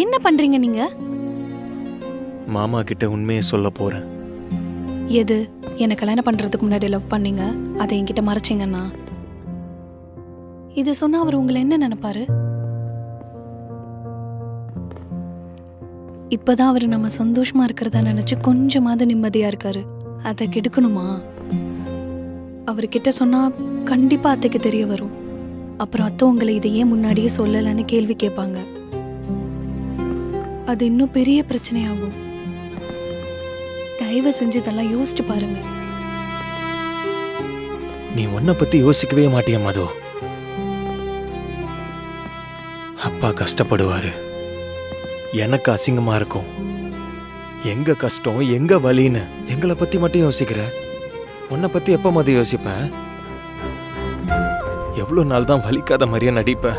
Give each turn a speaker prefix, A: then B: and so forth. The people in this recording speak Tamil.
A: என்ன பண்றீங்க நீங்க?
B: மாமா கிட்ட உண்மையை சொல்ல போறேன்.
A: எது? என்ன கல்யாணம் பண்றதுக்கு முன்னாடி லவ் பண்ணீங்க, அதை என்கிட்ட மறைச்சிங்கன்னா இது சொன்னா அவர் உங்களை என்ன நினைப்பாரு? இப்பதான் அவர் நம்ம சந்தோஷமா இருக்கிறதா நினைச்சு கொஞ்சமாவது நிம்மதியா இருக்காரு. அதை கெடுக்கணுமா? அவர்கிட்ட சொன்னா கண்டிப்பா அத்தைக்கு தெரிய வரும். அப்புறம் அத்தை உங்களை இதை ஏன் முன்னாடியே சொல்லலன்னு கேள்வி கேட்பாங்க. அது இன்னும் பெரிய பிரச்சனையாகும். தயவு செஞ்சு இதெல்லாம் யோசிச்சு பாருங்க.
B: நீ உன்னை பத்தி யோசிக்கவே மாட்டிய மது. அப்பா கஷ்டப்படுவாரு, எனக்கு அசிங்கமா இருக்கும். எங்க கஷ்டம் எங்க வலின்னு எங்களை பத்தி மட்டும் யோசிக்கிற. உன்னை பத்தி எப்ப மது யோசிப்ப? எவ்வளவு நாள் தான் வலிக்காத மாதிரியே நடிப்ப?